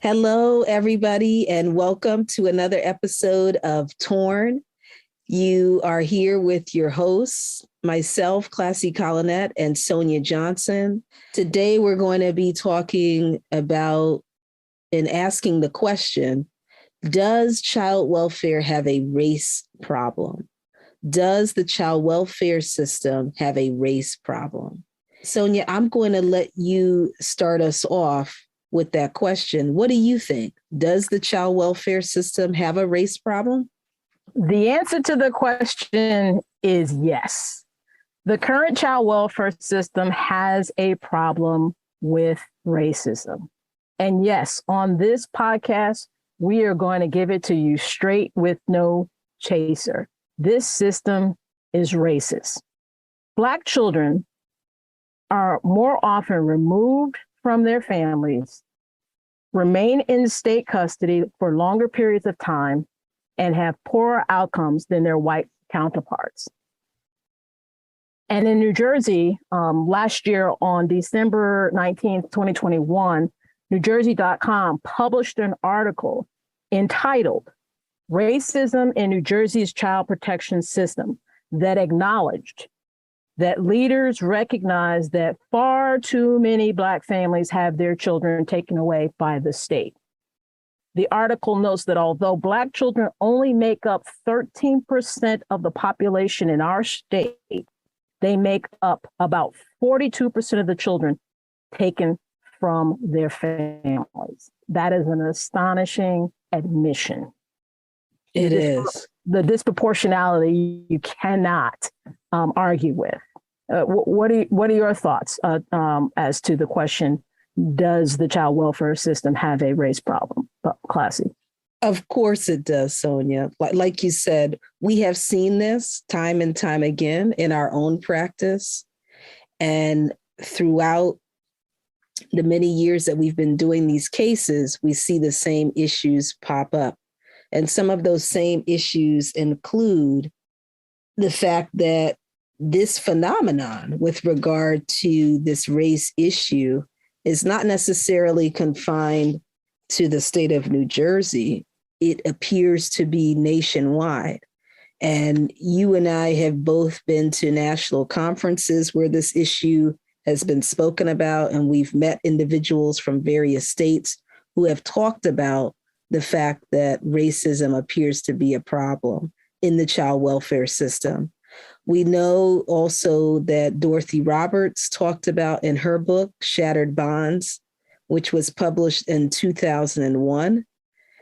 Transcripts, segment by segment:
Hello, everybody, and welcome to another episode of Torn. You are here with your hosts, myself, Classie Colinet, and Sonia Johnson. Today, we're going to be talking about and asking the question, does child welfare have a race problem? Does the child welfare system have a race problem? Sonia, I'm going to let you start us off with that question. What do you think? Does the child welfare system have a race problem? The answer to the question is yes. The current child welfare system has a problem with racism. And yes, on this podcast, we are going to give it to you straight with no chaser. This system is racist. Black children are more often removed from their families, remain in state custody for longer periods of time, and have poorer outcomes than their white counterparts. And in New Jersey, last year on December 19th, 2021, NewJersey.com published an article entitled Racism in New Jersey's Child Protection System that acknowledged that leaders recognize that far too many Black families have their children taken away by the state. The article notes that although Black children only make up 13% of the population in our state, they make up about 42% of the children taken from their families. That is an astonishing admission. It is. The disproportionality you cannot argue with. What are your thoughts as to the question, does the child welfare system have a race problem, Classie? Of course it does, Sonia. Like you said, we have seen this time and time again in our own practice. And throughout the many years that we've been doing these cases, we see the same issues pop up. And some of those same issues include the fact that this phenomenon with regard to this race issue is not necessarily confined to the state of New Jersey. It appears to be nationwide. And you and I have both been to national conferences where this issue has been spoken about, and we've met individuals from various states who have talked about the fact that racism appears to be a problem in the child welfare system. We know also that Dorothy Roberts talked about in her book, Shattered Bonds, which was published in 2001.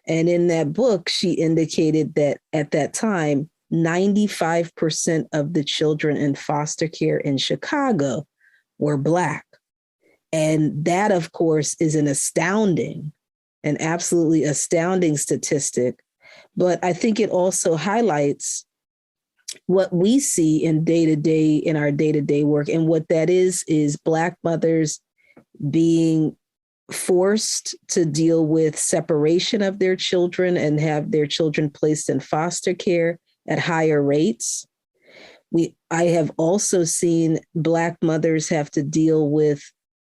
And in that book, she indicated that at that time, 95% of the children in foster care in Chicago were Black. And that, of course, is an absolutely astounding statistic. But I think it also highlights what we see in our day-to-day work. And what that is Black mothers being forced to deal with separation of their children and have their children placed in foster care at higher rates. I have also seen Black mothers have to deal with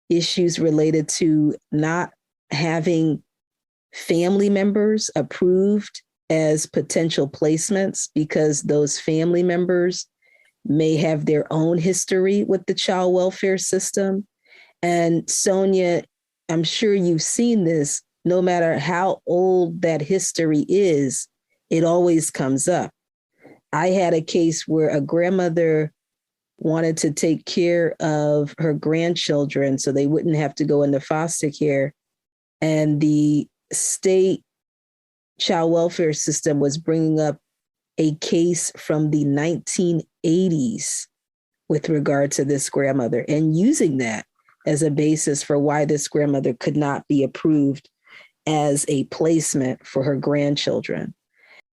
issues related to not having family members approved as potential placements because those family members may have their own history with the child welfare system. And Sonia, I'm sure you've seen this, no matter how old that history is, it always comes up. I had a case where a grandmother wanted to take care of her grandchildren so they wouldn't have to go into foster care. And the state child welfare system was bringing up a case from the 1980s with regard to this grandmother and using that as a basis for why this grandmother could not be approved as a placement for her grandchildren.